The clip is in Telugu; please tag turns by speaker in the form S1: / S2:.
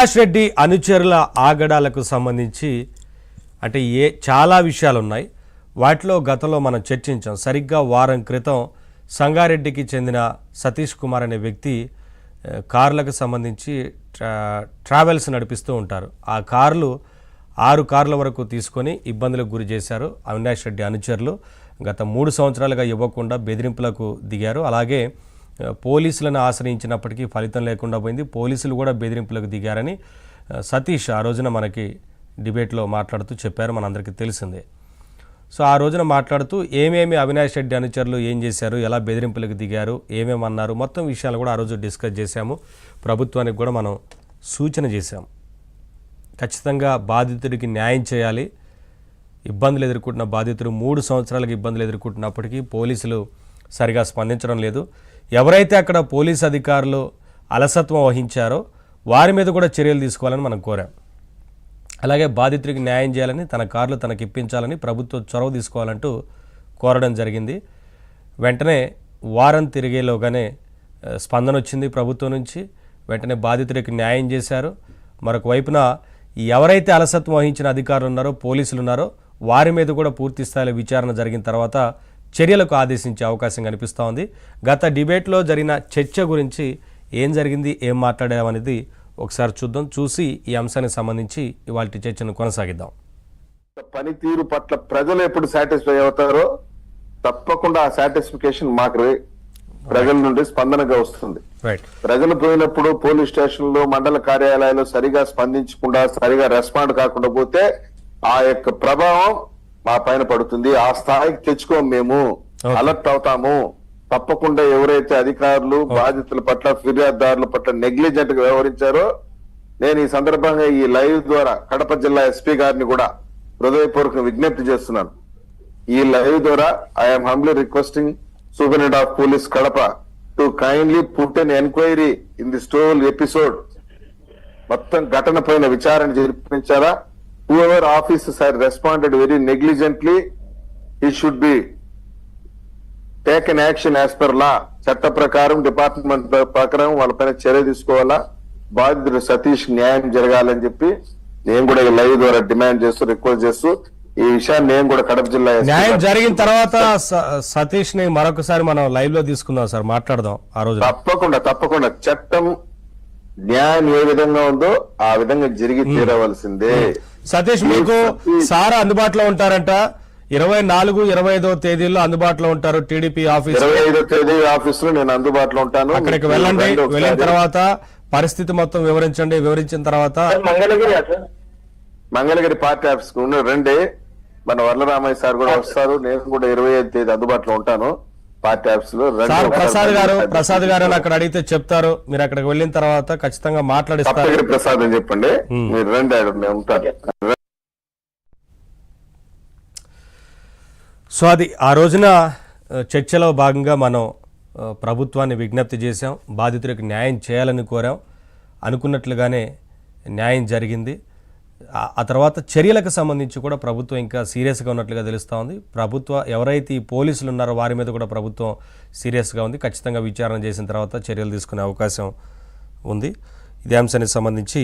S1: అవినాష్ రెడ్డి అనుచరుల ఆగడాలకు సంబంధించి అంటే చాలా విషయాలు ఉన్నాయి. వాటిలో గతంలో మనం చర్చించాం. సరిగ్గా వారం క్రితం సంగారెడ్డికి చెందిన సతీష్ కుమార్ అనే వ్యక్తి కార్లకు సంబంధించి ట్రావెల్స్ నడిపిస్తూ ఉంటారు. ఆ కార్లు 6 కార్ల వరకు తీసుకొని ఇబ్బందులకు గురి చేశారు అవినాష్ రెడ్డి అనుచరులు. గత 3 సంవత్సరాలుగా ఇవ్వకుండా బెదిరింపులకు దిగారు. అలాగే పోలీసులను ఆశ్రయించినప్పటికీ ఫలితం లేకుండా పోయింది. పోలీసులు కూడా బెదిరింపులకు దిగారని సతీష్ ఆ రోజున మనకి డిబేట్లో మాట్లాడుతూ చెప్పారు, మనందరికీ తెలిసిందే. సో ఆ రోజున మాట్లాడుతూ ఏమేమి అవినాష్ రెడ్డి అనుచరులు ఏం చేశారు, ఎలా బెదిరింపులకు దిగారు, ఏమేమన్నారు, మొత్తం విషయాలు కూడా ఆ రోజు డిస్కస్ చేశాము. ప్రభుత్వానికి కూడా మనం సూచన చేశాము. ఖచ్చితంగా బాధితుడికి న్యాయం చేయాలి. ఇబ్బందులు ఎదుర్కొంటున్న బాధితుడు 3 సంవత్సరాలకు ఇబ్బందులు ఎదుర్కొంటున్నప్పటికీ పోలీసులు సరిగా స్పందించడం లేదు. ఎవరైతే అక్కడ పోలీసు అధికారులు అలసత్వం వహించారో వారి మీద కూడా చర్యలు తీసుకోవాలని మనం కోరాం. అలాగే బాధితుడికి న్యాయం చేయాలని, తన కార్లు తనకి ఇప్పించాలని ప్రభుత్వం చొరవ తీసుకోవాలంటూ కోరడం జరిగింది. వెంటనే వారం తిరిగేలోగానే స్పందన వచ్చింది ప్రభుత్వం నుంచి. వెంటనే బాధితుడికి న్యాయం చేశారు. మరొక వైపున ఎవరైతే అలసత్వం వహించిన అధికారులు ఉన్నారో, పోలీసులు ఉన్నారో వారి మీద కూడా పూర్తి స్థాయిలో విచారణ జరిగిన తర్వాత చర్యలకు ఆదేశించే అవకాశం కనిపిస్తూ ఉంది. గత డిబేట్లో జరిగిన చర్చ గురించి ఏం జరిగింది, ఏం మాట్లాడామనేది ఒకసారి చూద్దాం. చూసి ఈ అంశానికి సంబంధించి ఇవాళ చర్చను కొనసాగిద్దాం.
S2: పనితీరు పట్ల ప్రజలు ఎప్పుడు సాటిస్ఫై అవుతారో తప్పకుండా ఆ సాటిస్ఫికేషన్ మాకు ప్రజల నుండి స్పందనగా వస్తుంది. ప్రజలు పోయినప్పుడు పోలీస్ స్టేషన్లో, మండల కార్యాలయాల్లో సరిగా స్పందించకుండా, సరిగా రెస్పాండ్ కాకుండా పోతే ఆ యొక్క ప్రభావం మా పైన పడుతుంది. ఆ స్థాయికి తెచ్చుకోం, మేము అలర్ట్ అవుతాము. తప్పకుండా ఎవరైతే అధికారులు బాధితుల పట్ల, ఫిర్యాదుదారుల పట్ల నెగ్లిజెంట్ గా వ్యవహరించారో, నేను ఈ సందర్భంగా ఈ లైవ్ ద్వారా కడప జిల్లా ఎస్పీ గారిని కూడా హృదయపూర్వక విజ్ఞప్తి చేస్తున్నాను. ఈ లైవ్ ద్వారా I'm humbly requesting superintendent of police Kadapa to kindly put an enquiry in this toll episode. మొత్తం ఘటన పైన విచారణ జరిపించారా? whoever officers had responded very negligently, he should be taken action as per law. చట్ట ప్రకారం, డిపార్ట్మెంట్ ప్రకారం వాళ్ళపైన చర్య తీసుకోవాలా. బాధితుడు సతీష్ న్యాయం జరగాలని చెప్పి నేను కూడా ఈ లైవ్ ద్వారా డిమాండ్ చేస్తూ, రిక్వెస్ట్ చేస్తూ ఈ విషయాన్ని నేను కూడా కడప జిల్లా
S1: న్యాయం జరిగిన తర్వాత సతీష్ ని మరొకసారి మనం లైవ్ లో తీసుకుందాం సార్, మాట్లాడదాం ఆ రోజు.
S2: తప్పకుండా చట్టం న్యాయం ఏ విధంగా ఉందో ఆ విధంగా జరిగి తీరవలసిందే.
S1: సతీష్, మీకు సార్ అందుబాటులో ఉంటారంట. 24, 25 తేదీల్లో అందుబాటులో ఉంటారు టీడీపీ ఆఫీస్.
S2: 25వ తేదీ ఆఫీస్ లో నేను అందుబాటులో ఉంటాను.
S1: అక్కడికి వెళ్ళండి. వెళ్ళిన తర్వాత పరిస్థితి మొత్తం వివరించండి. వివరించిన తర్వాత
S2: మంగళగిరి పార్టీ ఆఫీస్ కు రండి. మన వరలరామయ్య సార్ కూడా వస్తారు. నేను కూడా 25వ తేదీ అందుబాటులో ఉంటాను పార్టీ ఆఫీస్ లో.
S1: ప్రసాద్ గారు అక్కడ అడిగితే చెప్తారు. మీరు అక్కడికి వెళ్ళిన తర్వాత ఖచ్చితంగా మాట్లాడిస్తారు.
S2: ప్రసాద్ అని చెప్పండి, మీరు రండి, నేను ఉంటాను.
S1: సో అది ఆ రోజున చర్చలో భాగంగా మనం ప్రభుత్వాన్ని విజ్ఞప్తి చేశాం. బాధితులకు న్యాయం చేయాలని కోరాం. అనుకున్నట్లుగానే న్యాయం జరిగింది. ఆ తర్వాత చర్యలకు సంబంధించి కూడా ప్రభుత్వం ఇంకా సీరియస్గా ఉన్నట్లుగా తెలుస్తూ ఉంది. ఎవరైతే ఈ పోలీసులు ఉన్నారో వారి మీద కూడా ప్రభుత్వం సీరియస్గా ఉంది. ఖచ్చితంగా విచారణ చేసిన తర్వాత చర్యలు తీసుకునే అవకాశం ఉంది. ఇదే అంశానికి సంబంధించి